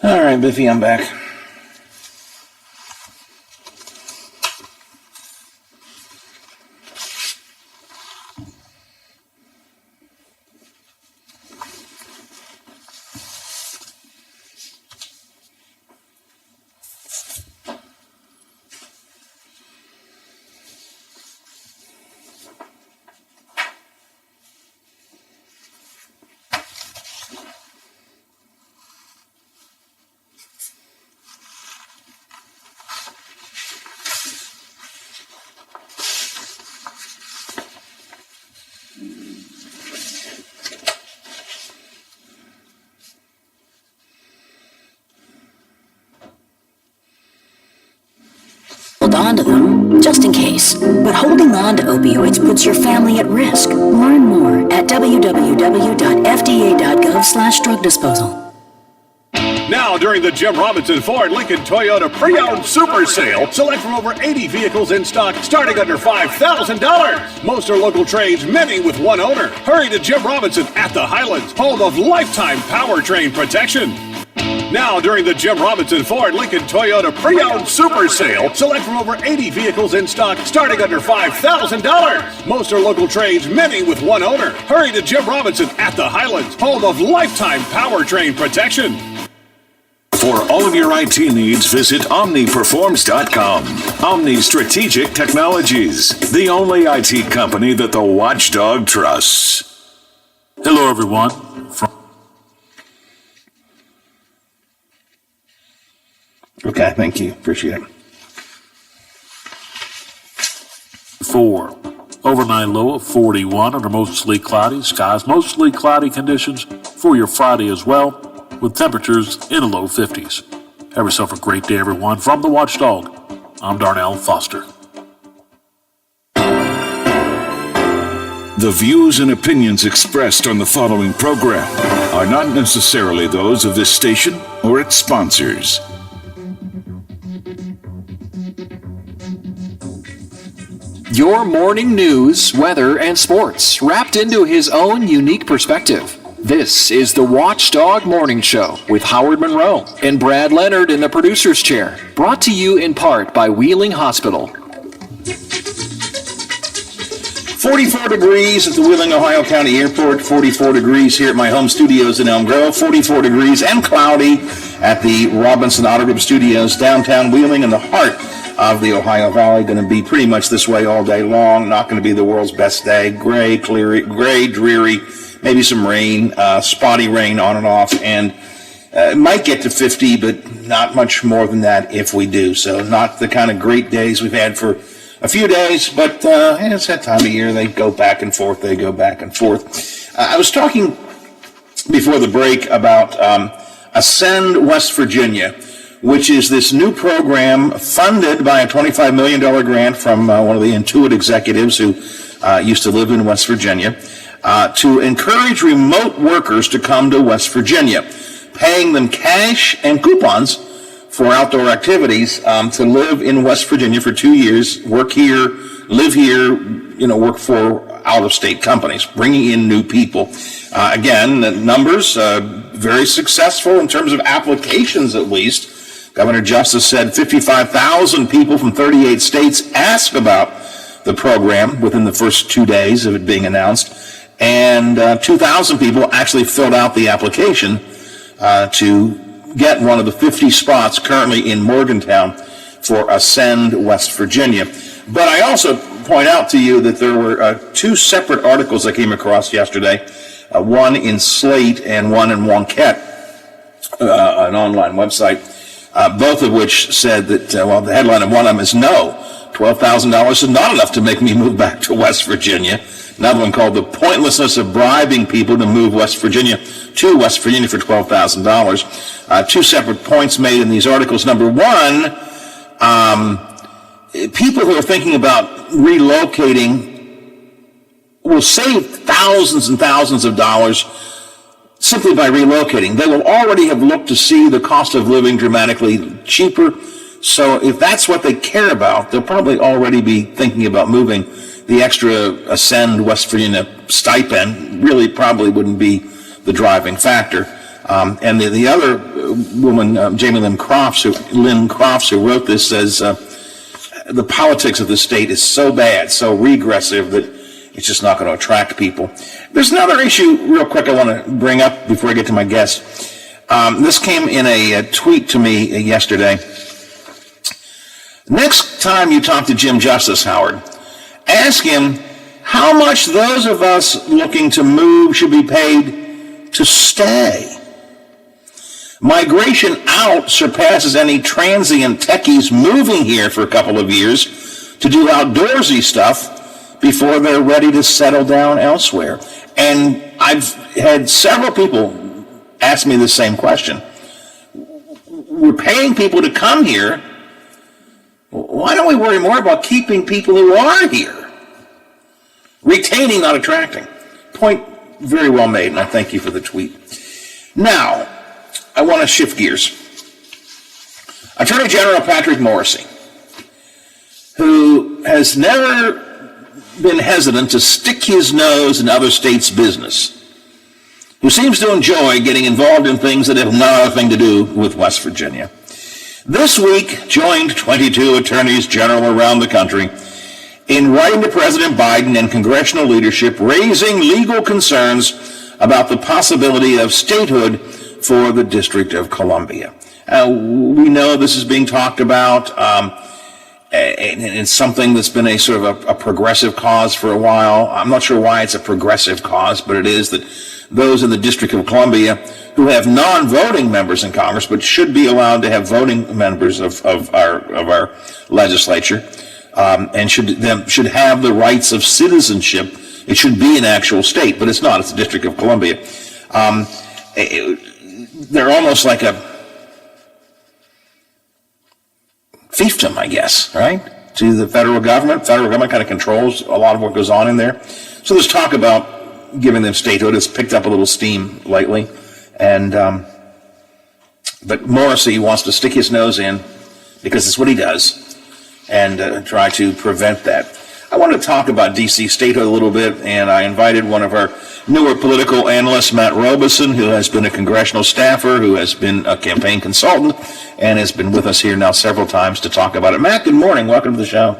All right, Biffy, I'm back. Onto them, just in case. But holding on to opioids puts your family at risk. Learn more at www.fda.gov/drug disposal. Now, during the Jim Robinson Ford Lincoln Toyota Pre-Owned Super Sale, select from over 80 vehicles in stock starting under $5,000. Most are local trades, many with one owner. Hurry to Jim Robinson at the Highlands, home of lifetime powertrain protection. Now, during the Jim Robinson Ford Lincoln Toyota Pre-Owned Super Sale, select from over 80 vehicles in stock starting under $5,000. Most are local trades, many with one owner. Hurry to Jim Robinson at the Highlands, home of lifetime powertrain protection. For all of your IT needs, visit OmniPerforms.com. Omni Strategic Technologies, the only IT company that the watchdog trusts. Hello, everyone. Okay, thank you. Appreciate it. 4. Overnight low of 41 under mostly cloudy skies, mostly cloudy conditions for your Friday as well, with temperatures in the low 50s. Have yourself a great day, everyone. From the Watchdog, I'm Darnell Foster. The views and opinions expressed on the following program are not necessarily those of this station or its sponsors. Your morning news, weather, and sports, wrapped into his own unique perspective. This is the Watchdog Morning Show with Howard Monroe and Brad Leonard in the producer's chair. Brought to you in part by Wheeling Hospital. 44 degrees at the Wheeling, Ohio County Airport, 44 degrees here at my home studios in Elm Grove, 44 degrees and cloudy at the Robinson Auto Group Studios, downtown Wheeling in the heart of the Ohio Valley. Going to be pretty much this way all day long. Not going to be the world's best day. Gray, dreary, maybe some rain, spotty rain on and off, and it might get to 50, but not much more than that if we do. So not the kind of great days we've had for a few days, but it's that time of year. They go back and forth. I was talking before the break about Ascend West Virginia, which is this new program funded by a $25 million grant from one of the Intuit executives who used to live in West Virginia, to encourage remote workers to come to West Virginia, paying them cash and coupons for outdoor activities to live in West Virginia for 2 years, work here, live here, work for out-of-state companies, bringing in new people. Again, the numbers, very successful in terms of applications at least. Governor Justice said 55,000 people from 38 states asked about the program within the first 2 days of it being announced, and 2,000 people actually filled out the application to get one of the 50 spots currently in Morgantown for Ascend West Virginia. But I also point out to you that there were two separate articles I came across yesterday, one in Slate and one in Wonkette, an online website, both of which said that, the headline of one of them is no, $12,000 is not enough to make me move back to West Virginia. Another one called The Pointlessness of Bribing People to Move to West Virginia for $12,000. Two separate points made in these articles. Number one, people who are thinking about relocating will save thousands and thousands of dollars simply by relocating. They will already have looked to see the cost of living dramatically cheaper. So if that's what they care about, they'll probably already be thinking about moving. The extra Ascend West Virginia stipend really probably wouldn't be the driving factor. And the other woman, Jamie Lynn Crofts, who wrote this, says the politics of the state is so bad, so regressive, that it's just not going to attract people. There's another issue, real quick, I want to bring up before I get to my guest. This came in a tweet to me yesterday. Next time you talk to Jim Justice, Howard, ask him how much those of us looking to move should be paid to stay. Migration out surpasses any transient techies moving here for a couple of years to do outdoorsy stuff before they're ready to settle down elsewhere. And I've had several people ask me the same question. We're paying people to come here. Why don't we worry more about keeping people who are here? Retaining, not attracting. Point very well made, and I thank you for the tweet. Now, I want to shift gears. Attorney General Patrick Morrisey, who has never been hesitant to stick his nose in other states' business, who seems to enjoy getting involved in things that have nothing to do with West Virginia, this week joined 22 attorneys general around the country in writing to President Biden and congressional leadership, raising legal concerns about the possibility of statehood for the District of Columbia. We know this is being talked about, and it's something that's been a sort of a progressive cause for a while. I'm not sure why it's a progressive cause, but it is that those in the District of Columbia who have non-voting members in Congress, but should be allowed to have voting members of our legislature, and should have the rights of citizenship. It should be an actual state, but it's not. It's the District of Columbia. They're almost like a fiefdom, I guess, right? To the federal government. Federal government kind of controls a lot of what goes on in there. So there's talk about giving them statehood. It's picked up a little steam lately. And, but Morrisey wants to stick his nose in, because it's what he does, and try to prevent that. I want to talk about D.C. statehood a little bit, and I invited one of our newer political analysts, Matt Robeson, who has been a congressional staffer, who has been a campaign consultant, and has been with us here now several times to talk about it. Matt, good morning. Welcome to the show.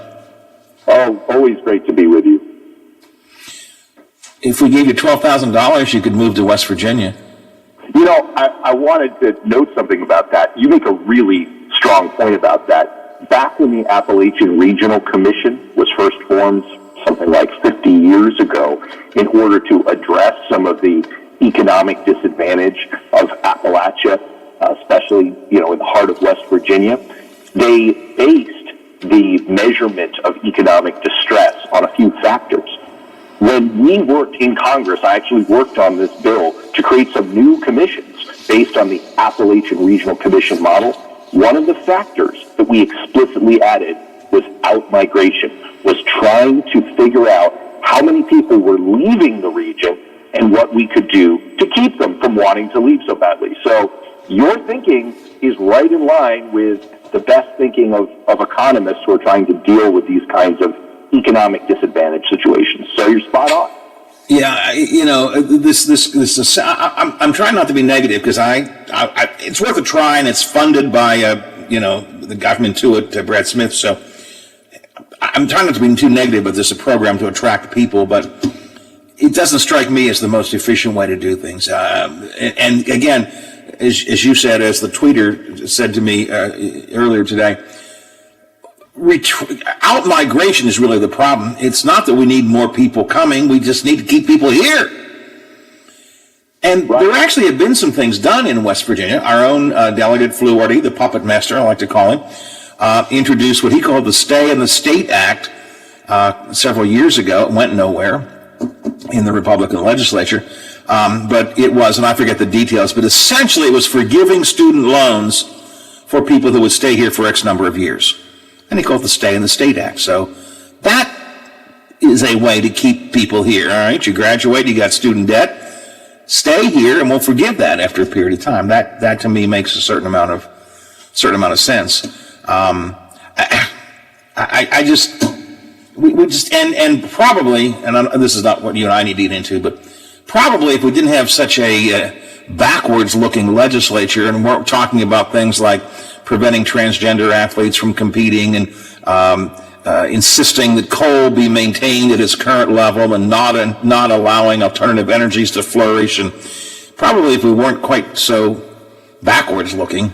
Oh, always great to be with you. If we gave you $12,000, you could move to West Virginia. You know, I wanted to note something about that. You make a really strong point about that. Back when the Appalachian Regional Commission was first formed, something like 50 years ago, in order to address some of the economic disadvantage of Appalachia, especially, in the heart of West Virginia, they based the measurement of economic distress on a few factors. When we worked in Congress, I actually worked on this bill to create some new commissions based on the Appalachian Regional Commission model. One of the factors that we explicitly added was out-migration, was trying to figure out how many people were leaving the region and what we could do to keep them from wanting to leave so badly. So your thinking is right in line with the best thinking of economists who are trying to deal with these kinds of economic disadvantage situations. So you're spot on. Yeah, this I'm trying not to be negative, because it's worth a try, and it's funded by the guy from Intuit, Brad Smith. So I'm trying not to be too negative, but this is a program to attract people, but it doesn't strike me as the most efficient way to do things. And again, as you said, as the tweeter said to me earlier today, out-migration is really the problem. It's not that we need more people coming. We just need to keep people here. And there actually have been some things done in West Virginia. Our own delegate, Fluharty, the puppet master, I like to call him, introduced what he called the Stay in the State Act several years ago. It went nowhere in the Republican legislature. But it was, and I forget the details, but essentially it was forgiving student loans for people who would stay here for X number of years. And he called it the Stay in the State Act. So that is a way to keep people here. All right, you graduate, you got student debt, stay here, and we'll forgive that after a period of time. That to me makes a certain amount of sense. We just probably, and this is not what you and I need to get into, but probably if we didn't have such a backwards-looking legislature, and we're talking about things like preventing transgender athletes from competing and insisting that coal be maintained at its current level and not allowing alternative energies to flourish. And probably if we weren't quite so backwards-looking,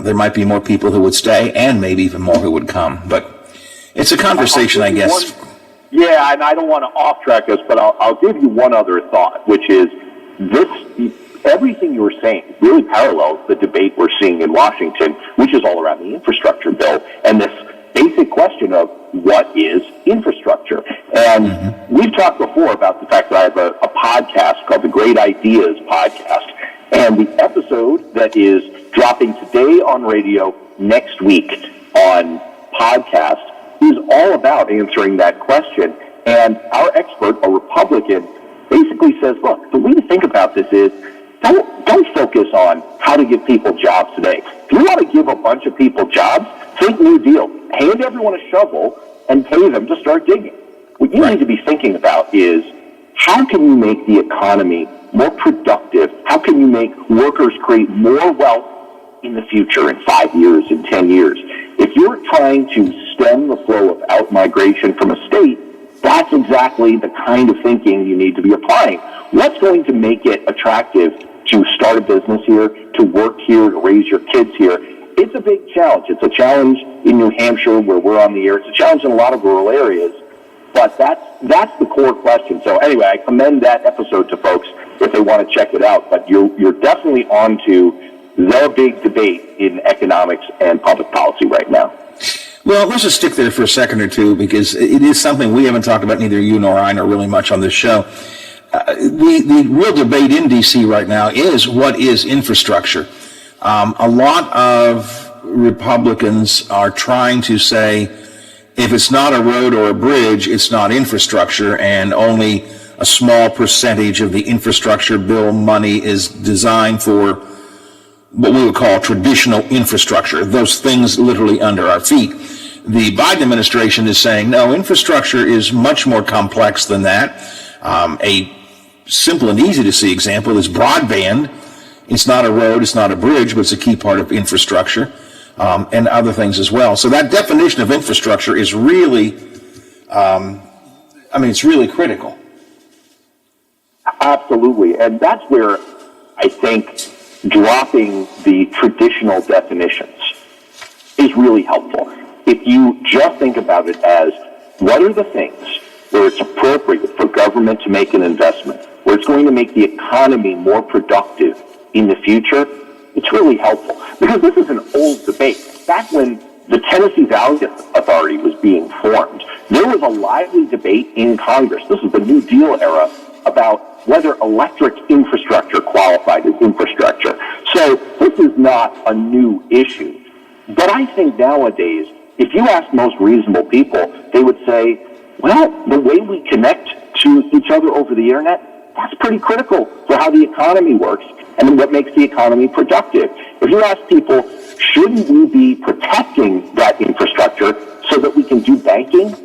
there might be more people who would stay and maybe even more who would come. But it's a conversation, I guess. Yeah, and I don't want to off-track us, but I'll give you one other thought, which is everything you were saying really parallels the debate we're seeing in Washington, which is all around the infrastructure bill and this basic question of what is infrastructure. And we've talked before about the fact that I have a podcast called the Great Ideas Podcast. And the episode that is dropping today on radio, next week on podcast, is all about answering that question. And our expert, a Republican, basically says, look, the way to think about this is don't focus on how to give people jobs today. If you want to give a bunch of people jobs, think New Deal. Hand everyone a shovel and pay them to start digging. What you need to be thinking about is how can you make the economy more productive? How can you make workers create more wealth in the future, in 5 years, in 10 years? If you're trying to stem the flow of out-migration from a state, that's exactly the kind of thinking you need to be applying. What's going to make it attractive to start a business here, to work here, to raise your kids here? It's a big challenge. It's a challenge in New Hampshire where we're on the air. It's a challenge in a lot of rural areas. But that's the core question. So anyway, I commend that episode to folks if they want to check it out. But you're definitely on to the big debate in economics and public policy right now. Well, let's just stick there for a second or two, because it is something we haven't talked about, neither you nor I, nor really much on this show. The real debate in D.C. right now is what is infrastructure. A lot of Republicans are trying to say, if it's not a road or a bridge, it's not infrastructure, and only a small percentage of the infrastructure bill money is designed for what we would call traditional infrastructure, those things literally under our feet. The Biden administration is saying, no, infrastructure is much more complex than that. A simple and easy to see example is broadband. It's not a road, it's not a bridge, but it's a key part of infrastructure, and other things as well. So that definition of infrastructure is really, it's really critical. Absolutely. And that's where I think dropping the traditional definitions is really helpful. If you just think about it as what are the things where it's appropriate for government to make an investment, where it's going to make the economy more productive in the future, it's really helpful. Because this is an old debate. Back when the Tennessee Valley Authority was being formed, there was a lively debate in Congress. This is the New Deal era about whether electric infrastructure qualified as infrastructure. So this is not a new issue. But I think nowadays, if you ask most reasonable people, they would say, well, the way we connect to each other over the internet, that's pretty critical for how the economy works and what makes the economy productive. If you ask people, shouldn't we be protecting that infrastructure so that we can do banking,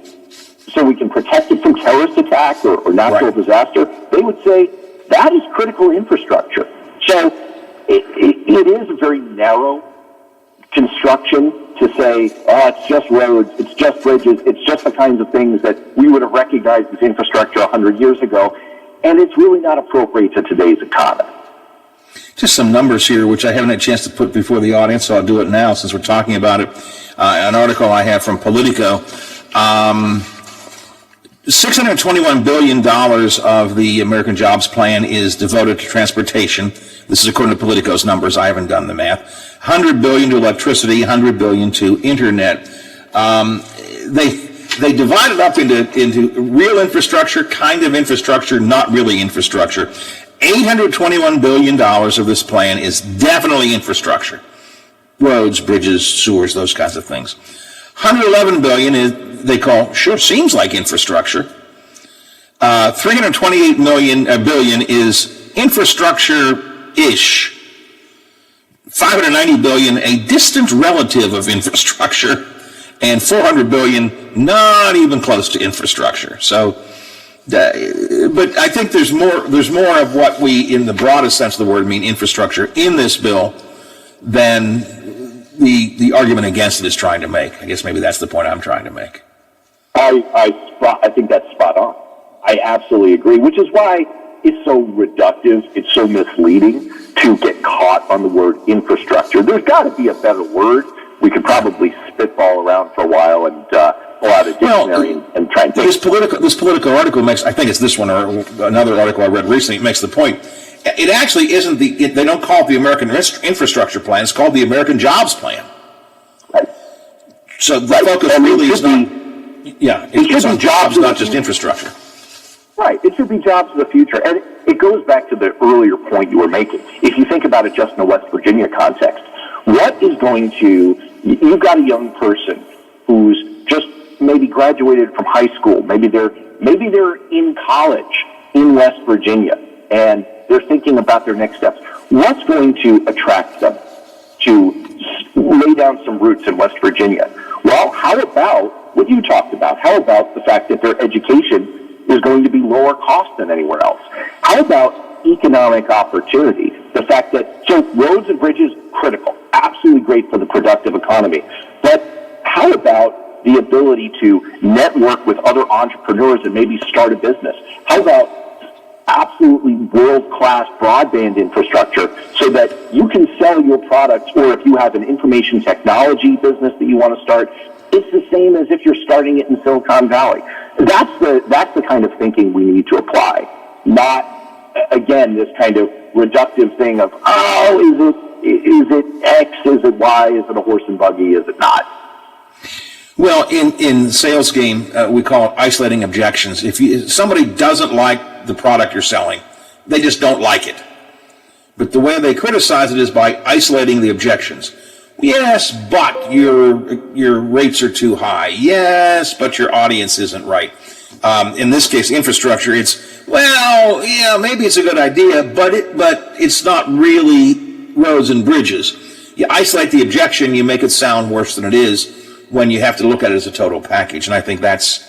so we can protect it from terrorist attack or natural disaster, they would say that is critical infrastructure. So it is a very narrow construction to say, oh, it's just roads, it's just bridges, it's just the kinds of things that we would have recognized as infrastructure 100 years ago, and it's really not appropriate to today's economy. Just some numbers here, which I haven't had a chance to put before the audience, so I'll do it now since we're talking about it. An article I have from Politico. $621 billion of the American Jobs Plan is devoted to transportation. This is according to Politico's numbers. I haven't done the math. $100 billion to electricity, $100 billion to internet. They divide it up into real infrastructure, kind of infrastructure, not really infrastructure. $821 billion of this plan is definitely infrastructure. Roads, bridges, sewers, those kinds of things. $111 billion is, they call, sure seems like infrastructure. $328 billion is infrastructure-ish. $590 billion, a distant relative of infrastructure. And $400 billion, not even close to infrastructure. So But I think there's more of what we, in the broadest sense of the word, mean infrastructure in this bill than the argument against it is trying to make. I guess maybe that's the point I'm trying to make. I think that's spot on. I absolutely agree, which is why it's so reductive, it's so misleading to get caught on the word infrastructure. There's got to be a better word. We could probably spitball around for a while and pull out a dictionary and try and this political article makes, I think it's this one or another article I read recently, makes the point. It actually isn't they don't call it the American Infrastructure Plan, it's called the American Jobs Plan. Right. So the focus really is not, it's on jobs, not just infrastructure. Right. It should be jobs of the future. And it goes back to the earlier point you were making. If you think about it just in a West Virginia context, what is going to, you've got a young person who's just maybe graduated from high school, maybe they're in college in West Virginia, and they're thinking about their next steps. What's going to attract them to lay down some roots in West Virginia? Well, how about what you talked about? How about the fact that their education is going to be lower cost than anywhere else? How about economic opportunity? The fact that, so roads and bridges, critical, absolutely great for the productive economy. But how about the ability to network with other entrepreneurs and maybe start a business? How about absolutely world-class broadband infrastructure so that you can sell your products, or if you have an information technology business that you want to start, it's the same as if you're starting it in Silicon Valley. That's the kind of thinking we need to apply, not, again, this kind of reductive thing of, is it X, is it Y, is it a horse and buggy, is it not? Well, in sales game, we call it isolating objections. If somebody doesn't like the product you're selling, they just don't like it. But the way they criticize it is by isolating the objections. Yes, but your rates are too high. Yes, but your audience isn't right. In this case, infrastructure, it's, well, yeah, maybe it's a good idea, but it's not really roads and bridges. You isolate the objection, you make it sound worse than it is when you have to look at it as a total package. And I think that's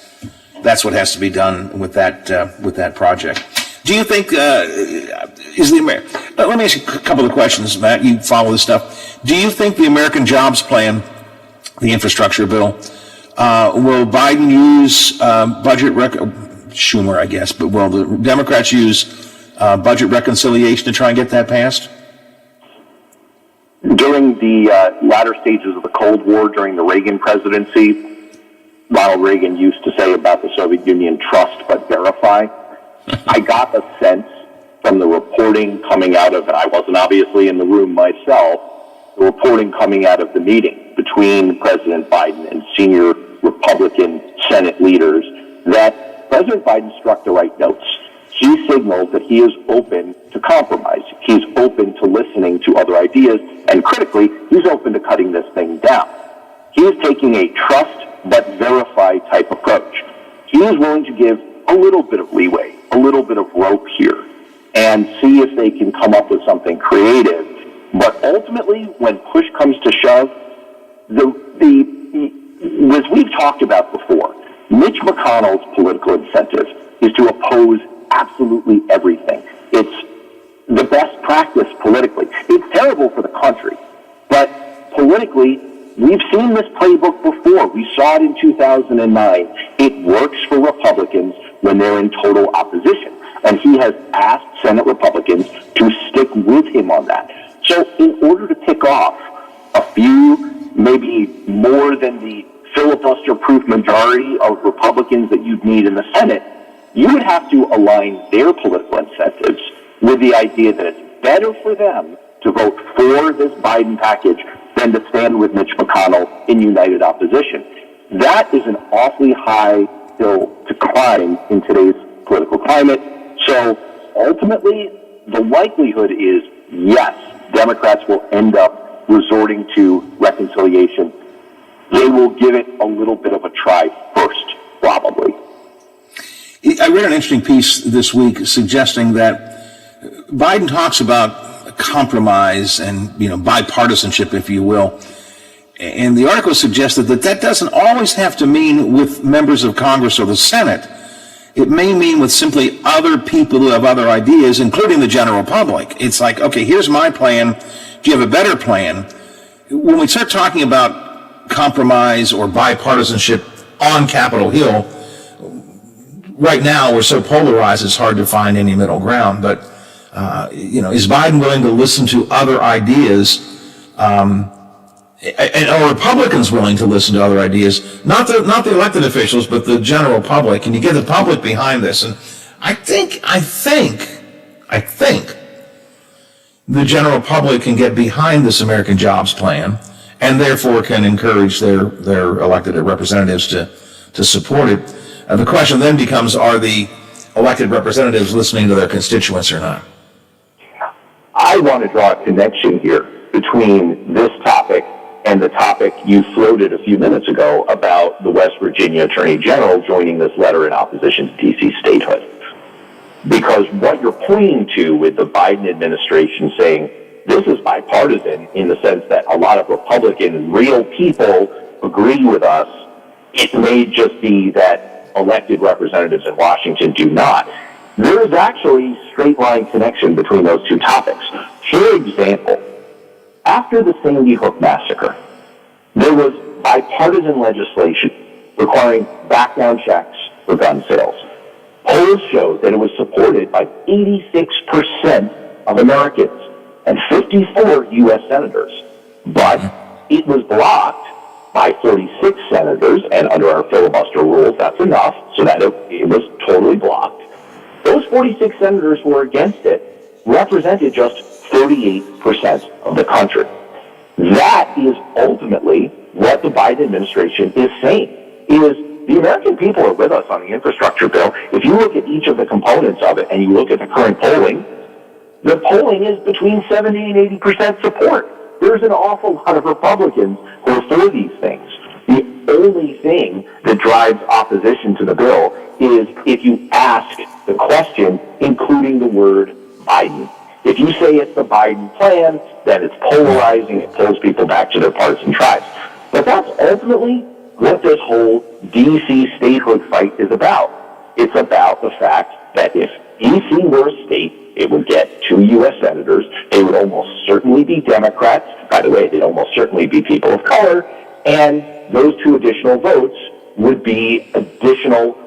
what has to be done with that project. Do you think let me ask you a couple of questions, Matt. You follow this stuff. Do you think the American Jobs Plan, the infrastructure bill, will Biden use Schumer, I guess, but will the Democrats use budget reconciliation to try and get that passed? During the latter stages of the Cold War, during the Reagan presidency, Ronald Reagan used to say about the Soviet Union, trust but verify. I got a sense from the reporting coming out of, and I wasn't obviously in the room myself, the reporting coming out of the meeting between President Biden and senior Republican Senate leaders, that President Biden struck the right notes. He signaled that he is open to compromise. He's open to listening to other ideas, and critically, he's open to cutting this thing down. He is taking a trust but verify type approach. He is willing to give a little bit of leeway, a little bit of rope here, and see if they can come up with something creative. But ultimately, when push comes to shove, as we've talked about before, Mitch McConnell's political incentive is to oppose absolutely everything. It's the best practice politically. It's terrible for the country, but politically, we've seen this playbook before. We saw it in 2009. It works for Republicans when they're in total opposition. And he has asked Senate Republicans to stick with him on that. So in order to pick off a few, maybe more than the filibuster-proof majority of Republicans that you'd need in the Senate, you would have to align their political incentives with the idea that it's better for them to vote for this Biden package than to stand with Mitch McConnell in united opposition. That is an awfully high hill to climb in today's political climate. So ultimately, the likelihood is, yes, Democrats will end up resorting to reconciliation. They will give it a little bit of a try first, probably. I read an interesting piece this week suggesting that Biden talks about compromise and, bipartisanship, if you will. And the article suggested that doesn't always have to mean with members of Congress or the Senate. it may mean with simply other people who have other ideas, including the general public. It's like, okay, here's my plan. Do you have a better plan? When we start talking about compromise or bipartisanship on Capitol Hill, right now we're so polarized it's hard to find any middle ground. But, is Biden willing to listen to other ideas? And are Republicans willing to listen to other ideas? Not the elected officials, but the general public. Can you get the public behind this? And I think the general public can get behind this American Jobs Plan, and therefore can encourage their elected representatives to support it. The question then becomes: are the elected representatives listening to their constituents or not? I want to draw a connection here between this topic and the topic you floated a few minutes ago about the West Virginia Attorney General joining this letter in opposition to D.C. statehood. Because what you're pointing to with the Biden administration saying this is bipartisan in the sense that a lot of Republican real people agree with us, it may just be that elected representatives in Washington do not. There is actually straight line connection between those two topics. For example, after the Sandy Hook massacre, there was bipartisan legislation requiring background checks for gun sales. Polls showed that it was supported by 86% of Americans and 54 U.S. senators. But it was blocked by 46 senators, and under our filibuster rules, that's enough, so that it was totally blocked. Those 46 senators who were against it represented just 38% of the country. That is ultimately what the Biden administration is saying, is the American people are with us on the infrastructure bill. If you look at each of the components of it and you look at the current polling, the polling is between 70 and 80% support. There's an awful lot of Republicans who are for these things. The only thing that drives opposition to the bill is if you ask the question, including the word Biden. If you say it's the Biden plan, then it's polarizing, it pulls people back to their partisan tribes. But that's ultimately what this whole D.C. statehood fight is about. It's about the fact that if D.C. were a state, it would get 2 U.S. senators. They would almost certainly be Democrats. By the way, they'd almost certainly be people of color. And those 2 additional votes would be additional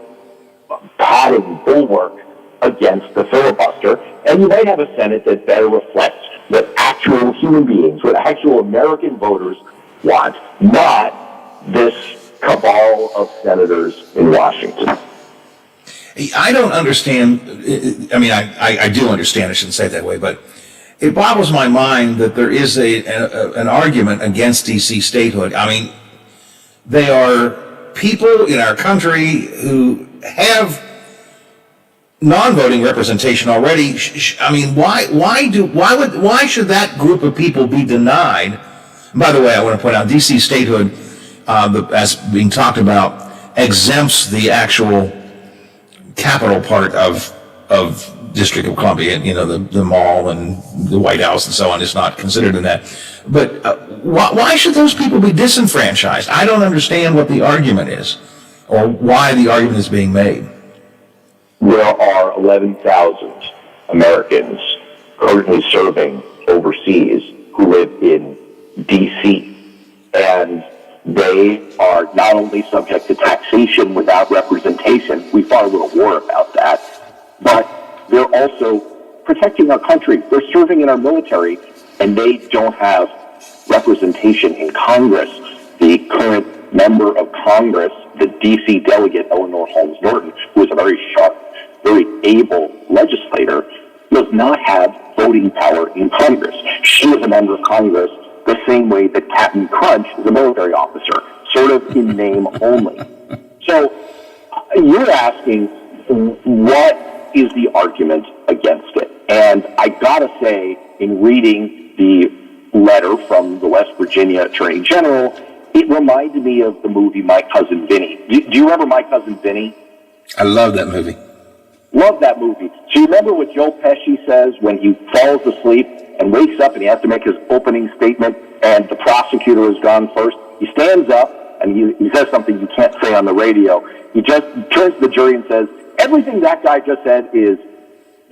padding bulwark against the filibuster. And you might have a Senate that better reflects what actual human beings, what actual American voters want, not this cabal of senators in Washington. I don't understand. I mean, I do understand. I shouldn't say it that way, but it boggles my mind that there is an argument against D.C. statehood. I mean, they are people in our country who have non-voting representation already. I mean, why should that group of people be denied? And by the way, I want to point out D.C. statehood, as being talked about, exempts the actual capital part of District of Columbia. You know, the mall and the White House and so on is not considered in that. But why should those people be disenfranchised? I don't understand what the argument is, or why the argument is being made. There are 11,000 Americans currently serving overseas who live in D.C. And they are not only subject to taxation without representation, we fought a little war about that, but they're also protecting our country. They're serving in our military, and they don't have representation in Congress. The current member of Congress, the D.C. delegate, Eleanor Holmes Norton, who is a very sharp, very able legislator, does not have voting power in Congress. She is a member of Congress the same way that Captain Crunch is a military officer, sort of in name only. So you're asking, what is the argument against it? And I gotta say, in reading the letter from the West Virginia Attorney General, it reminded me of the movie My Cousin Vinny. Do you remember My Cousin Vinny? I love that movie. Love that movie. So you remember what Joe Pesci says when he falls asleep and wakes up and he has to make his opening statement and the prosecutor has gone first? He stands up and he says something you can't say on the radio. He just turns to the jury and says, everything that guy just said is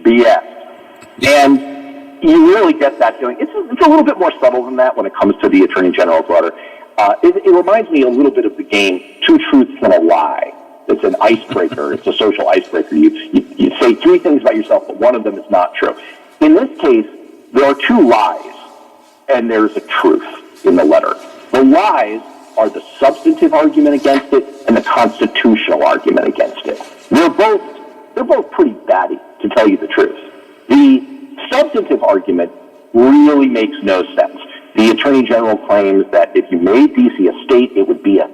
BS. And you really get that feeling. It's a little bit more subtle than that when it comes to the Attorney General's letter. It reminds me a little bit of the game Two Truths and a Lie. It's an icebreaker. It's a social icebreaker. You say three things about yourself, but one of them is not true. In this case, there are two lies, and there's a truth in the letter. The lies are the substantive argument against it and the constitutional argument against it. They're both pretty batty, to tell you the truth. The substantive argument really makes no sense. The Attorney General claims that if you made D.C. a state, it would be a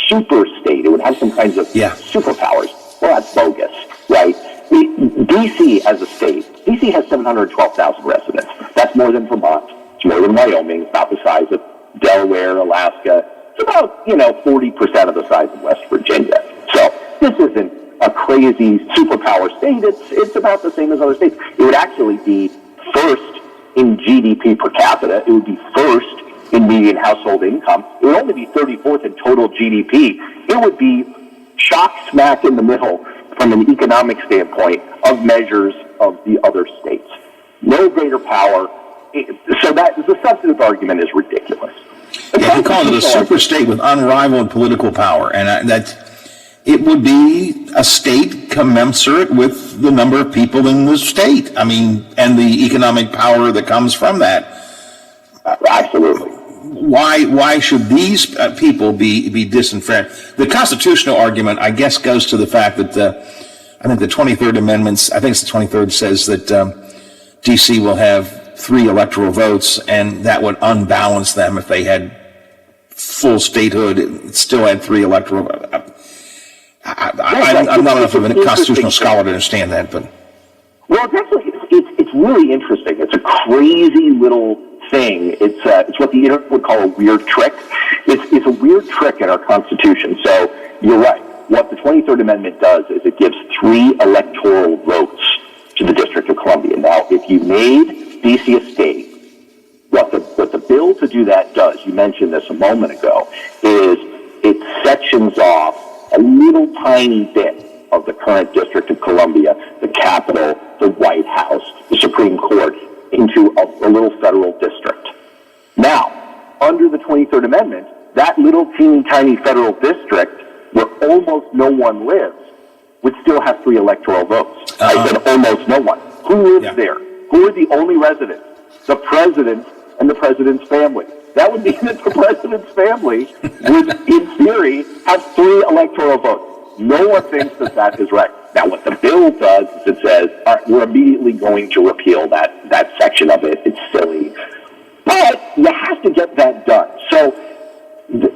super state. It would have some kinds of superpowers. Well, that's bogus, right? D.C. as a state, D.C. has 712,000 residents. That's more than Vermont. It's more than Wyoming. It's about the size of Delaware, Alaska. It's about, 40% of the size of West Virginia. So this isn't a crazy superpower state. It's about the same as other states. It would actually be first in GDP per capita. It would be first in median household income. It would only be 34th in total GDP. It would be shock smack in the middle from an economic standpoint of measures of the other states. No greater power. So that the substantive argument is ridiculous. Yeah, he called it a super state with unrivaled political power, and that it would be a state commensurate with the number of people in the state. I mean, and the economic power that comes from that. Absolutely. Why should these people be disenfranchised? The constitutional argument, I guess, goes to the fact that I think the 23rd Amendment, I think it's the 23rd, says that D.C. will have 3 electoral votes, and that would unbalance them if they had full statehood. It still had 3 electoral votes. I'm not enough of a constitutional scholar to understand that, but well, it's really interesting. It's a crazy little thing. It's what the internet would call a weird trick. It's a weird trick in our Constitution. So you're right. What the 23rd Amendment does is it gives 3 electoral votes to the District of Columbia. Now, if you made D.C. a state, what the bill to do that does, you mentioned this a moment ago, is it sections off a little tiny bit of the current District of Columbia, the Capitol, the White House, the Supreme Court, into a little federal district. Now, under the 23rd Amendment, that little teeny tiny federal district where almost no one lives would still have 3 electoral votes. I said almost no one. Who lives there? Who are the only residents? The president and the president's family. That would mean that the president's family would, in theory, have 3 electoral votes. No one thinks that is right. Now, what the bill does is it says, all right, we're immediately going to repeal that section of it. It's silly. But you have to get that done. So, it's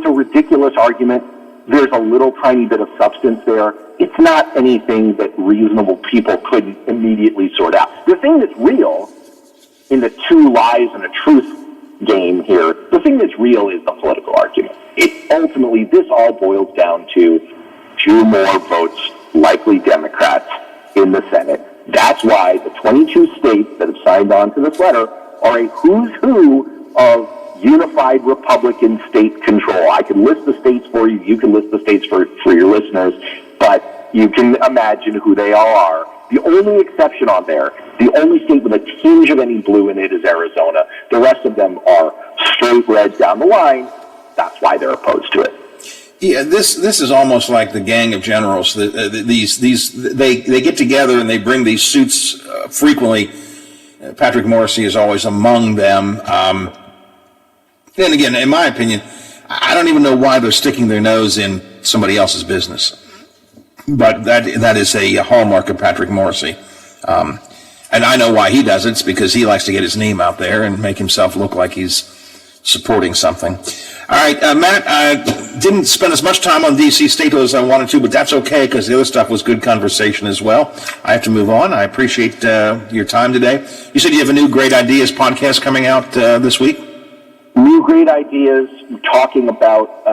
a ridiculous argument. There's a little tiny bit of substance there. It's not anything that reasonable people couldn't immediately sort out. The thing that's real in the 2 lies and a truth game here, the thing that's real is the political argument. Ultimately, this all boils down to 2 more votes, likely Democrats, in the Senate. That's why the 22 states that have signed on to this letter are a who's who of unified Republican state control. I can list the states for you. You can list the states for your listeners, but you can imagine who they all are. The only exception on there, the only state with a tinge of any blue in it is Arizona. The rest of them are straight red down the line. That's why they're opposed to it. Yeah, this is almost like the Gang of Generals. They get together and they bring these suits frequently. Patrick Morrissey is always among them. Then again, in my opinion, I don't even know why they're sticking their nose in somebody else's business. But that is a hallmark of Patrick Morrissey. And I know why he does it. It's because he likes to get his name out there and make himself look like he's supporting something. All right, Matt, I didn't spend as much time on D.C. statehood as I wanted to, but that's okay because the other stuff was good conversation as well. I have to move on. I appreciate your time today. You said you have a new Great Ideas podcast coming out this week? New Great Ideas, talking about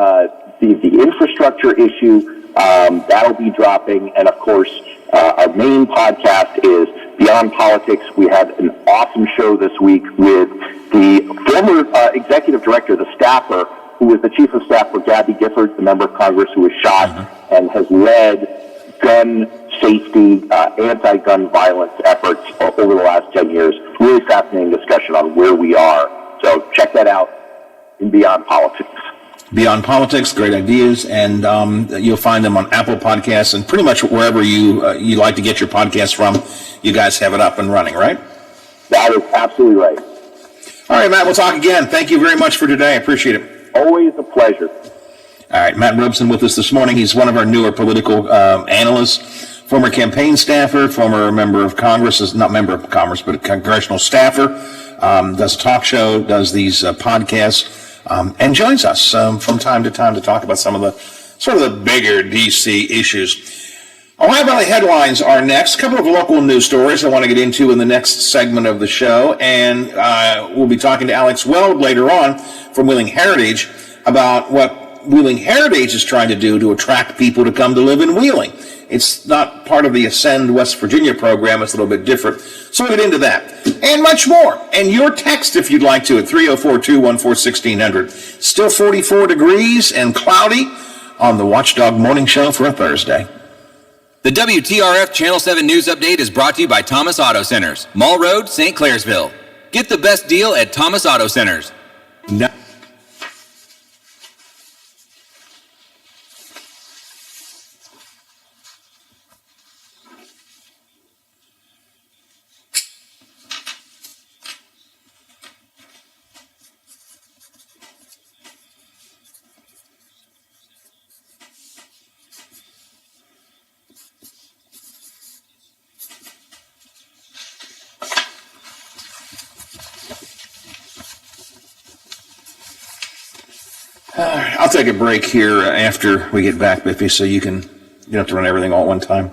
the infrastructure issue. That'll be dropping. And, of course, our main podcast is Beyond Politics. We had an awesome show this week with the former executive director, the staffer who was the chief of staff for Gabby Giffords, the member of Congress who was shot and has led gun safety, anti-gun violence efforts over the last 10 years. Really fascinating discussion on where we are. So check that out in Beyond Politics. Beyond Politics, great ideas, and you'll find them on Apple Podcasts and pretty much wherever you like to get your podcasts from. You guys have it up and running, right? That is absolutely right. All right, Matt, we'll talk again. Thank you very much for today. I appreciate it. Always a pleasure. All right, Matt Robson with us this morning. He's one of our newer political analysts, former campaign staffer, former member of Congress, is not member of Congress, but a congressional staffer, does a talk show, does these podcasts, and joins us from time to time to talk about some of the sort of the bigger D.C. issues. Ohio Valley headlines are next. A couple of local news stories I want to get into in the next segment of the show, and we'll be talking to Alex Weld later on from Wheeling Heritage about what Wheeling Heritage is trying to do to attract people to come to live in Wheeling. It's not part of the Ascend West Virginia program. It's a little bit different. So we'll get into that and much more. And your text, if you'd like to, at 304-214-1600. Still 44 degrees and cloudy on the Watchdog Morning Show for a Thursday. The WTRF Channel 7 News Update is brought to you by Thomas Auto Centers, Mall Road, St. Clairsville. Get the best deal at Thomas Auto Centers. No. I'll take a break here after we get back, Biffy, so you don't have to run everything all at one time.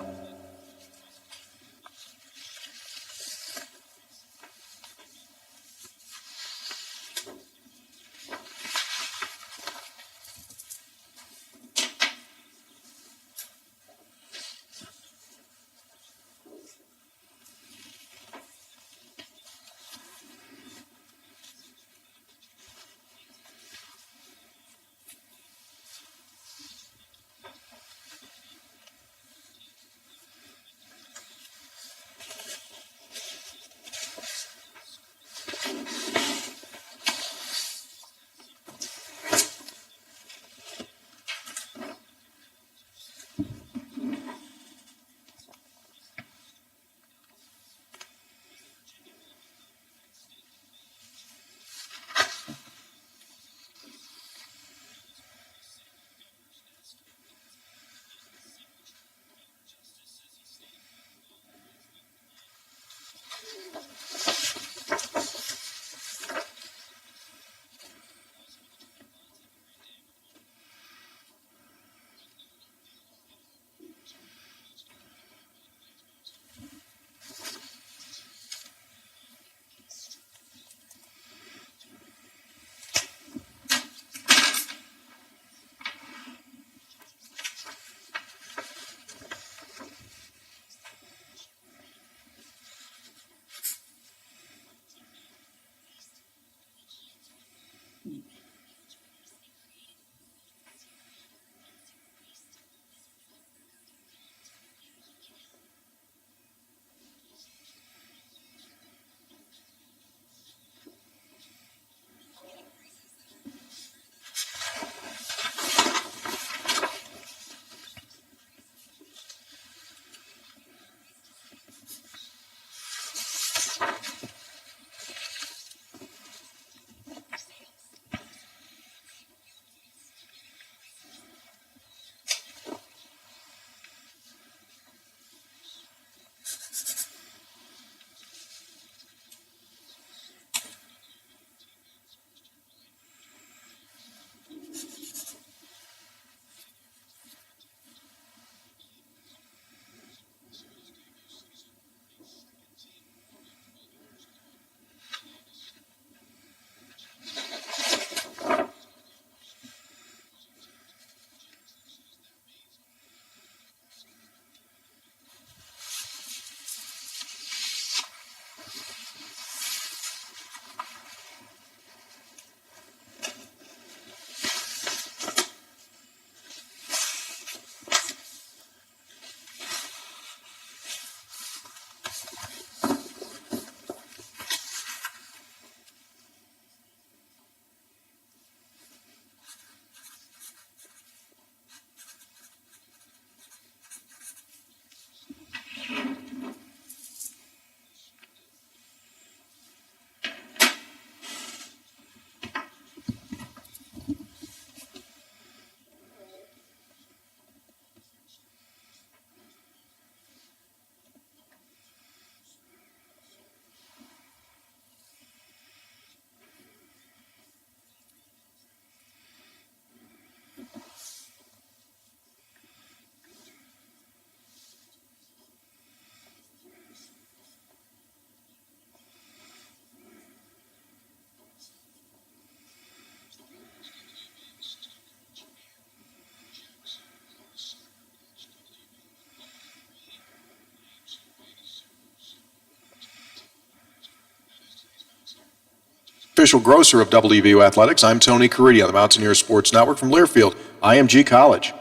official grocer of WVU Athletics, I'm Tony Caridi on the Mountaineer Sports Network from Learfield, IMG College.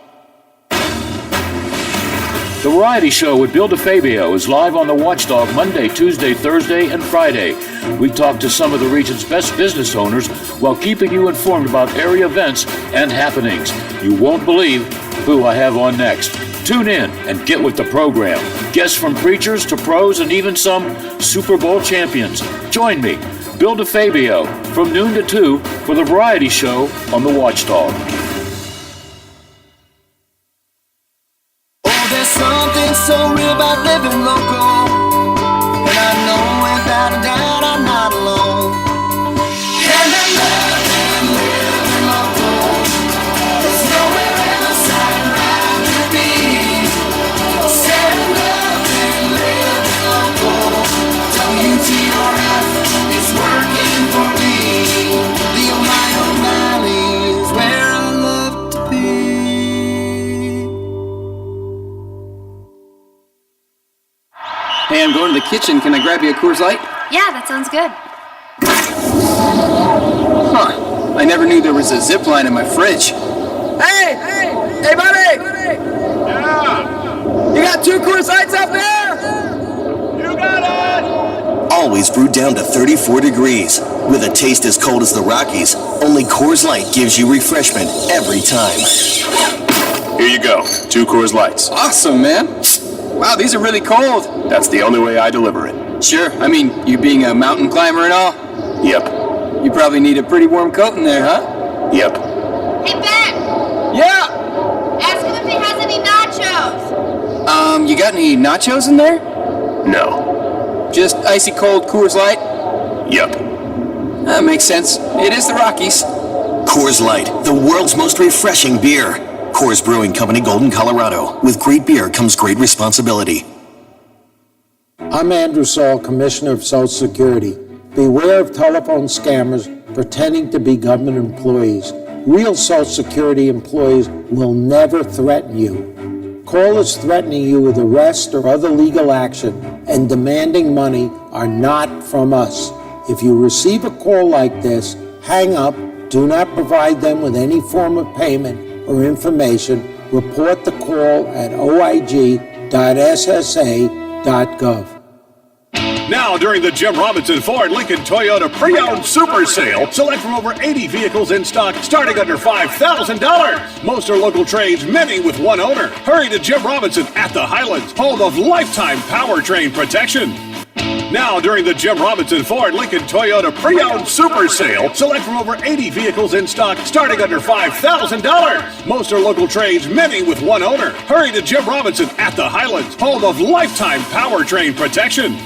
The Variety Show with Bill DeFabio is live on the Watchdog Monday, Tuesday, Thursday, and Friday. We talk to some of the region's best business owners while keeping you informed about area events and happenings. You won't believe who I have on next. Tune in and get with the program. Guests from preachers to pros and even some Super Bowl champions. Join me, Bill DeFabio, from noon to 2 for the Variety Show on the Watchdog. There's something so real about living local, and I know without a doubt I'm not alone. And I love living local. There's nowhere else I'd rather be. Said loving living local. WTRF is working for me. The Ohio Valley is where I love to be. Hey, I'm going to the kitchen. Can I grab you a Coors Light? Yeah, that sounds good. Huh. I never knew there was a zip line in my fridge. Hey, buddy! Yeah! You got 2 Coors Lights up there? You got it! Always brewed down to 34 degrees. With a taste as cold as the Rockies, only Coors Light gives you refreshment every time. Here you go. 2 Coors Lights. Awesome, man. Wow, these are really cold. That's the only way I deliver it. Sure. I mean, you being a mountain climber and all? Yep. You probably need a pretty warm coat in there, huh? Yep. Hey, Ben! Yeah! Ask him if he has any nachos. You got any nachos in there? No. Just icy cold Coors Light? Yep. That makes sense. It is the Rockies. Coors Light, the world's most refreshing beer. Coors Brewing Company, Golden, Colorado. With great beer comes great responsibility. I'm Andrew Saul, Commissioner of Social Security. Beware of telephone scammers pretending to be government employees. Real Social Security employees will never threaten you. Callers threatening you with arrest or other legal action and demanding money are not from us. If you receive a call like this, hang up, do not provide them with any form of payment or information. Report the call at oig.ssa.gov. Now, during the Jim Robinson Ford Lincoln Toyota Pre-Owned Super Sale, select from over 80 vehicles in stock starting under $5,000. Most are local trades, many with one owner. Hurry to Jim Robinson at the Highlands, home of lifetime powertrain protection. Now, during the Jim Robinson Ford Lincoln Toyota Pre-Owned Super Sale, select from over 80 vehicles in stock starting under $5,000. Most are local trades, many with one owner. Hurry to Jim Robinson at the Highlands, home of lifetime powertrain protection.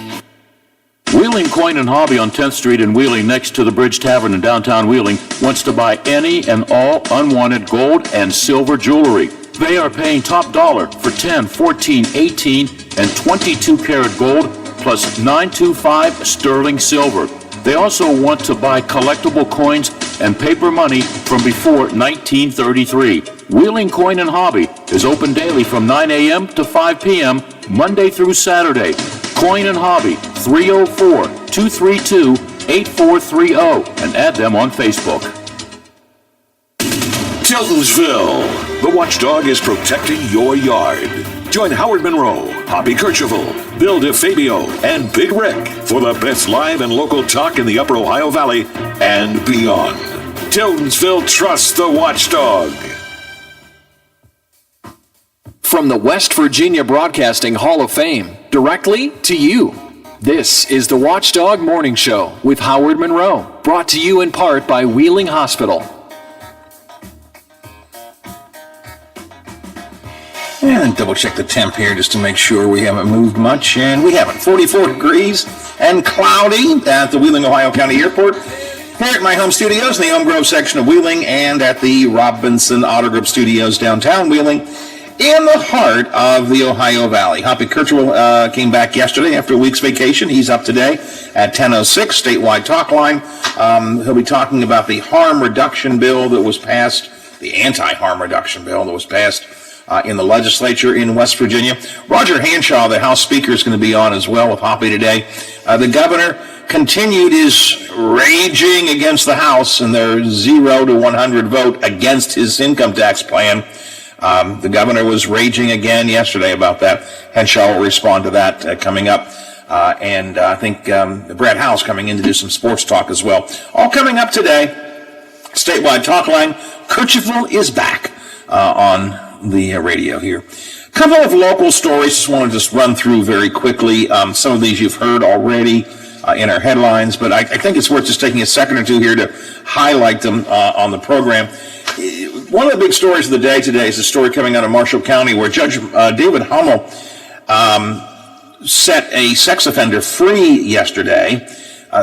Wheeling Coin and Hobby on 10th Street in Wheeling, next to the Bridge Tavern in downtown Wheeling, wants to buy any and all unwanted gold and silver jewelry. They are paying top dollar for 10, 14, 18, and 22 karat gold plus 925 sterling silver. They also want to buy collectible coins and paper money from before 1933. Wheeling Coin and Hobby is open daily from 9 a.m. to 5 p.m. Monday through Saturday. Coin and Hobby, 304-232-8430, and add them on Facebook. Tiltonsville, the Watchdog is protecting your yard. Join Howard Monroe, Hoppy Kercheval, Bill DeFabio, and Big Rick for the best live and local talk in the Upper Ohio Valley and beyond. Tiltonsville trusts the Watchdog. From the West Virginia Broadcasting Hall of Fame, directly to you. This is the Watchdog Morning Show with Howard Monroe, brought to you in part by Wheeling Hospital. And double check the temp here just to make sure we haven't moved much, and we haven't. 44 degrees and cloudy at the Wheeling, Ohio County Airport. Here at my home studios in the Elm Grove section of Wheeling and at the Robinson Auto Group Studios downtown Wheeling, in the heart of the Ohio Valley. Hoppy Kercheval came back yesterday after a week's vacation. He's up today at 10:06, statewide talk line. He'll be talking about the harm reduction bill that was passed, the anti-harm reduction bill that was passed in the legislature in West Virginia. Roger Hanshaw, the House Speaker, is going to be on as well with Hoppy today. The governor continued his raging against the House and their 0 to 100 vote against his income tax plan. The governor was raging again yesterday about that. Henshaw will respond to that coming up. And I think Brad Howell's coming in to do some sports talk as well. All coming up today. Statewide talk line. Kercheval is back on the radio here. A couple of local stories. Just want to run through very quickly. Some of these you've heard already in our headlines, but I think it's worth just taking a second or two here to highlight them on the program. One of the big stories of the day today is a story coming out of Marshall County where Judge David Hummel set a sex offender free yesterday,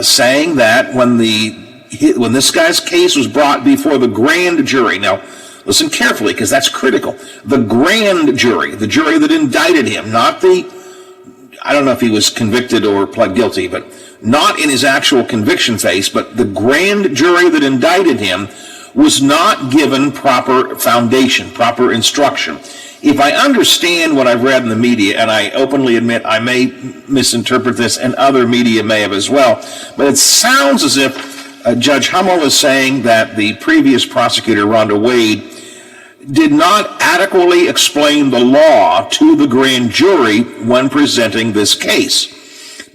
saying that when this guy's case was brought before the grand jury. Now, listen carefully, because that's critical. The grand jury, the jury that indicted him, not I don't know if he was convicted or pled guilty, but not in his actual conviction phase, but the grand jury that indicted him was not given proper foundation, proper instruction. If I understand what I've read in the media, and I openly admit I may misinterpret this, and other media may have as well, but it sounds as if Judge Hummel is saying that the previous prosecutor, Rhonda Wade, did not adequately explain the law to the grand jury when presenting this case.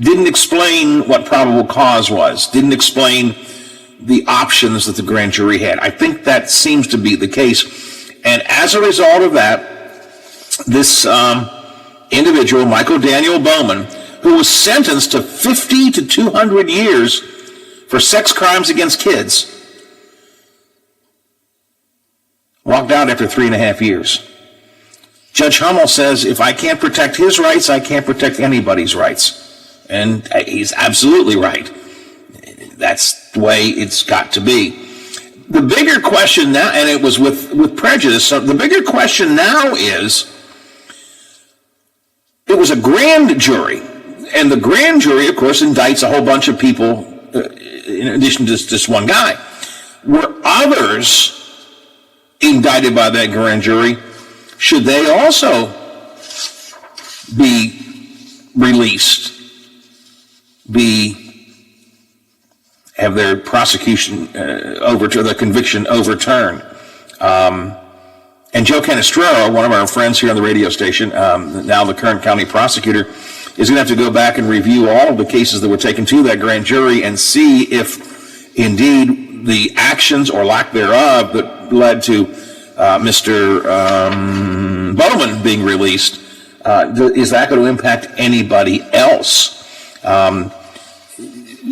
Didn't explain what probable cause was. Didn't explain the options that the grand jury had. I think that seems to be the case. And as a result of that, this individual, Michael Daniel Bowman, who was sentenced to 50 to 200 years for sex crimes against kids, walked out after 3.5 years. Judge Hummel says, if I can't protect his rights, I can't protect anybody's rights. And he's absolutely right. That's the way it's got to be. The bigger question now, and it was with prejudice, so the bigger question now is, it was a grand jury, and the grand jury, of course, indicts a whole bunch of people in addition to just one guy. Were others indicted by that grand jury? Should they also be released? Have their prosecution their conviction overturned? And Joe Canestraro, one of our friends here on the radio station, now the current county prosecutor, is going to have to go back and review all of the cases that were taken to that grand jury and see if indeed the actions or lack thereof that led to Mr. Bowman being released, is that going to impact anybody else?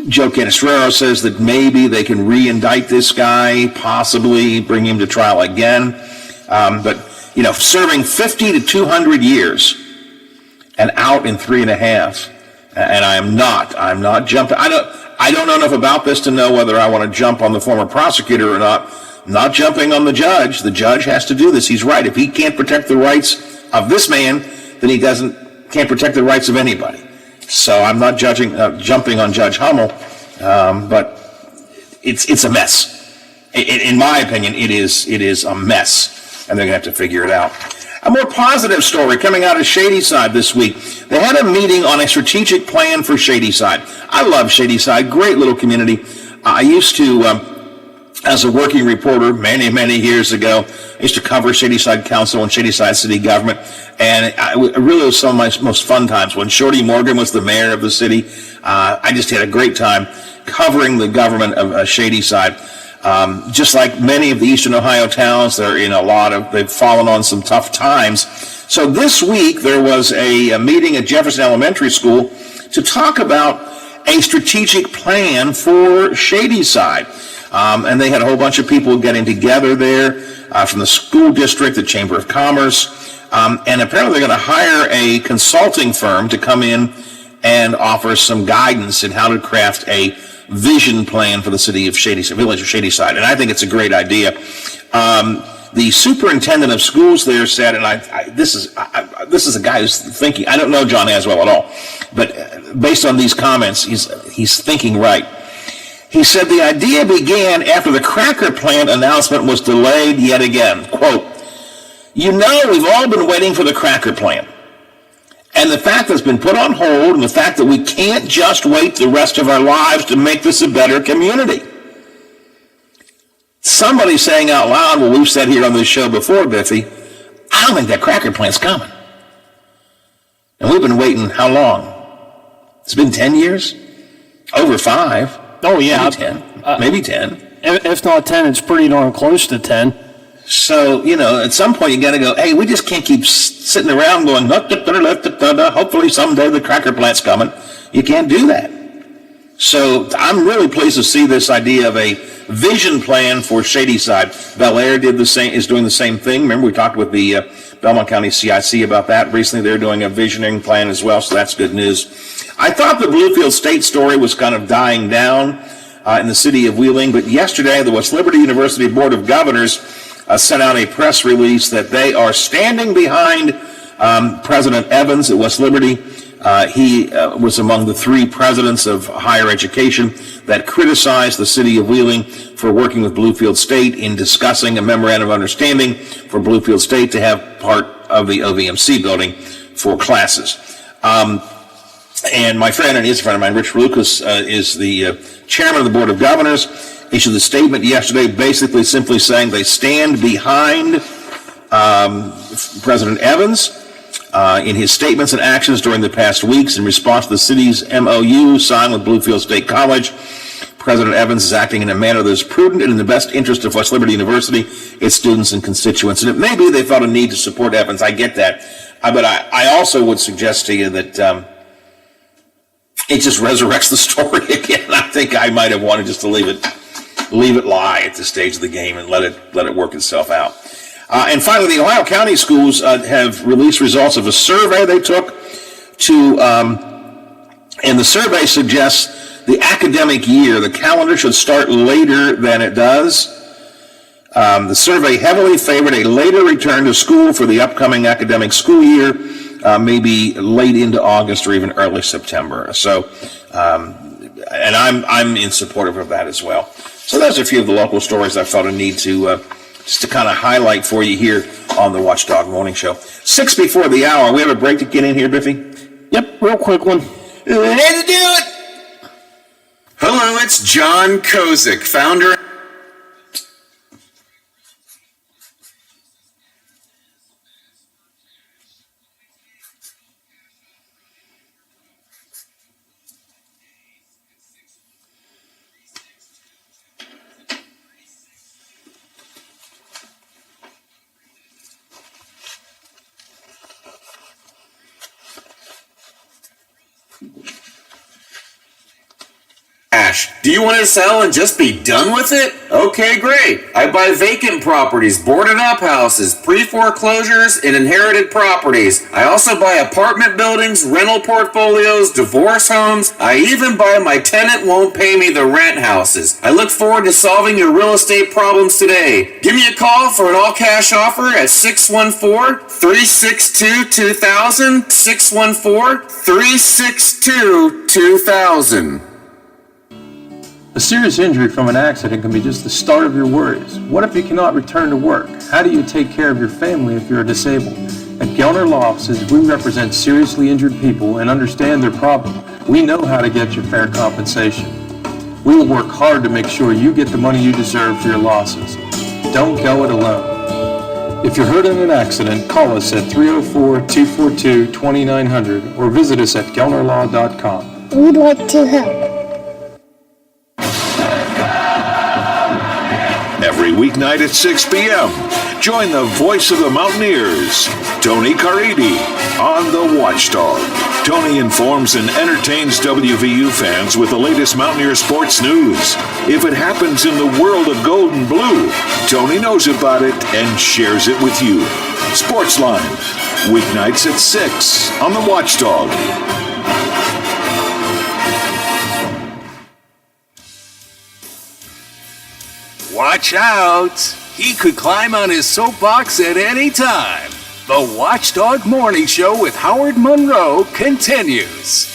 Joe Canestraro says that maybe they can re-indict this guy, possibly bring him to trial again. But, serving 50 to 200 years and out in 3.5. And I'm not jumping. I don't know enough about this to know whether I want to jump on the former prosecutor or not. I'm not jumping on the judge. The judge has to do this. He's right. If he can't protect the rights of this man, then he can't protect the rights of anybody. So I'm not jumping on Judge Hummel, but it's a mess. In my opinion, it is a mess, and they're going to have to figure it out. A more positive story coming out of Shadyside this week. They had a meeting on a strategic plan for Shadyside. I love Shadyside, great little community. I used to, as a working reporter many, many years ago, I used to cover Shadyside Council and Shadyside City Government, and it really was some of my most fun times. When Shorty Morgan was the mayor of the city, I just had a great time covering the government of Shadyside. Just like many of the Eastern Ohio towns, they've fallen on some tough times. So this week there was a meeting at Jefferson Elementary School to talk about a strategic plan for Shadyside. And they had a whole bunch of people getting together there from the school district, the Chamber of Commerce, and apparently they're going to hire a consulting firm to come in and offer some guidance in how to craft a vision plan for the city of Shadyside, village of Shadyside, and I think it's a great idea. The superintendent of schools there said, and this is a guy who's thinking. I don't know John Aswell at all, but based on these comments, he's thinking right. He said the idea began after the cracker plant announcement was delayed yet again. Quote, You know, we've all been waiting for the Cracker Plan. And the fact that it's been put on hold, and the fact that we can't just wait the rest of our lives to make this a better community. Somebody's saying out loud, well, we've said here on this show before, Biffy, I don't think that Cracker Plan's coming. And we've been waiting how long? It's been 10 years? Over 5? Oh, yeah. Maybe 10. Maybe 10. If not 10, it's pretty darn close to 10. So, you know, at some point you got to go, hey, we just can't keep sitting around going, hopefully someday the Cracker Plant's coming. You can't do that. So I'm really pleased to see this idea of a vision plan for Shadyside. Bel Air is doing the same thing. Remember, we talked with the Belmont County CIC about that recently. They're doing a visioning plan as well, so that's good news. I thought the Bluefield State story was kind of dying down in the city of Wheeling, but yesterday the West Liberty University Board of Governors sent out a press release that they are standing behind President Evans at West Liberty. He was among the 3 presidents of higher education that criticized the city of Wheeling for working with Bluefield State in discussing a memorandum of understanding for Bluefield State to have part of the OVMC building for classes. And my friend, and he's a friend of mine, Rich Lucas, is the chairman of the Board of Governors, issued a statement yesterday basically simply saying they stand behind President Evans in his statements and actions during the past weeks in response to the city's MOU signed with Bluefield State College. President Evans is acting in a manner that is prudent and in the best interest of West Liberty University, its students and constituents. And it may be they felt a need to support Evans. I get that. But I also would suggest to you that it just resurrects the story again. I think I might have wanted just to leave it lie at this stage of the game and let it work itself out. And finally, the Ohio County schools have released results of a survey they took to, and the survey suggests the academic year, the calendar should start later than it does. The survey heavily favored a later return to school for the upcoming academic school year, maybe late into August or even early September. So, and I'm in support of that as well. So those are a few of the local stories I felt a need to just to kind of highlight for you here on the Watchdog Morning Show. 6 before the hour. We have a break to get in here, Biffy? Yep, real quick one. Let's do it! Hello, it's John Kozik, founder. Do you want to sell and just be done with it? Okay, great. I buy vacant properties, boarded up houses, pre-foreclosures, and inherited properties. I also buy apartment buildings, rental portfolios, divorce homes. I even buy my tenant won't pay me the rent houses. I look forward to solving your real estate problems today. Give me a call for an all-cash offer at 614-362-2000, 614-362-2000. A serious injury from an accident can be just the start of your worries. What if you cannot return to work? How do you take care of your family if you're disabled? At Gellner Law Offices, we represent seriously injured people and understand their problem. We know how to get you fair compensation. We will work hard to make sure you get the money you deserve for your losses. Don't go it alone. If you're hurt in an accident, call us at 304-242-2900 or visit us at GellnerLaw.com. We'd like to help. Every weeknight at 6 p.m., join the voice of the Mountaineers, Tony Caridi, on The Watchdog. Tony informs and entertains WVU fans with the latest Mountaineer sports news. If it happens in the world of gold and blue, Tony knows about it and shares it with you. Sportsline, weeknights at 6 on The Watchdog. Watch out! He could climb on his soapbox at any time. The Watchdog Morning Show with Howard Monroe continues.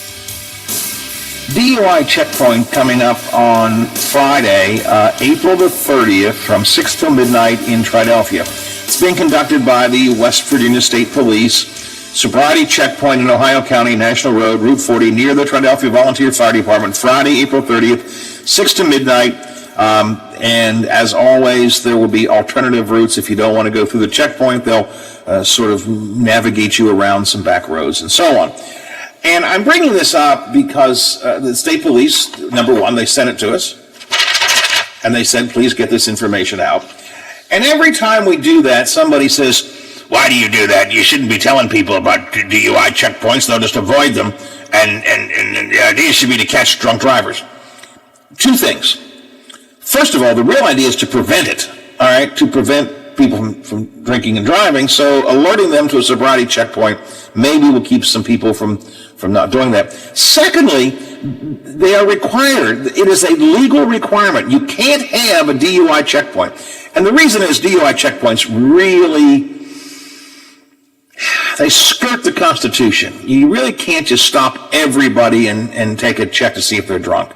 DUI checkpoint coming up on Friday, April the 30th from 6 till midnight in Triadelphia. It's being conducted by the West Virginia State Police. Sobriety checkpoint in Ohio County, National Road, Route 40, near the Philadelphia Volunteer Fire Department, Friday, April 30th, 6 to midnight. And as always, there will be alternative routes. If you don't want to go through the checkpoint, they'll sort of navigate you around some back roads and so on. And I'm bringing this up because the state police, number one, they sent it to us. And they said, please get this information out. And every time we do that, somebody says, why do you do that? You shouldn't be telling people about DUI checkpoints. They'll just avoid them. And the idea should be to catch drunk drivers. Two things. First of all, the real idea is to prevent it, all right, to prevent people from drinking and driving. So alerting them to a sobriety checkpoint maybe will keep some people from not doing that. Secondly, they are required. It is a legal requirement. You can't have a DUI checkpoint. And the reason is DUI checkpoints really, they skirt the Constitution. You really can't just stop everybody and take a check to see if they're drunk.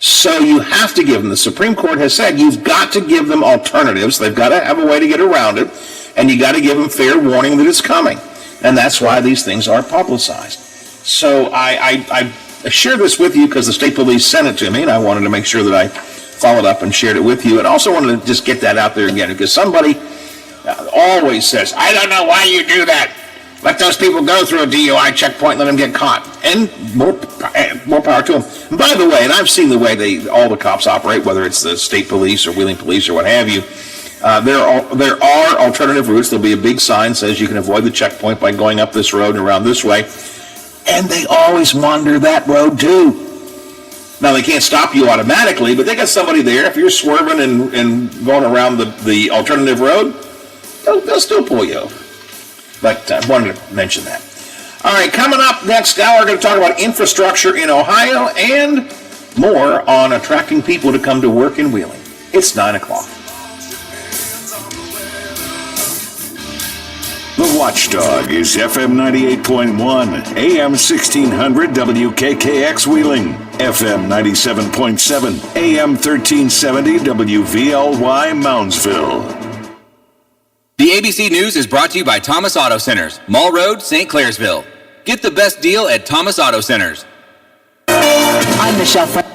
So you have to give them, the Supreme Court has said, you've got to give them alternatives. They've got to have a way to get around it, and you got to give them fair warning that it's coming. And that's why these things are publicized. So I share this with you because the state police sent it to me, and I wanted to make sure that I followed up and shared it with you. And also wanted to just get that out there again, because somebody always says, I don't know why you do that. Let those people go through a DUI checkpoint and let them get caught. And more power to them. And by the way, and I've seen the way all the cops operate, whether it's the state police or Wheeling police or what have you, there are alternative routes. There'll be a big sign that says you can avoid the checkpoint by going up this road and around this way. And they always wander that road too. Now, they can't stop you automatically, but they got somebody there. If you're swerving and going around the alternative road, they'll still pull you over. But I wanted to mention that. All right, coming up next hour, we're going to talk about infrastructure in Ohio and more on attracting people to come to work in Wheeling. It's 9 o'clock. The Watchdog is FM 98.1, AM 1600 WKKX Wheeling, FM 97.7, AM 1370 WVLY Moundsville. The ABC News is brought to you by Thomas Auto Centers, Mall Road, St. Clairsville. Get the best deal at Thomas Auto Centers. I'm Michelle.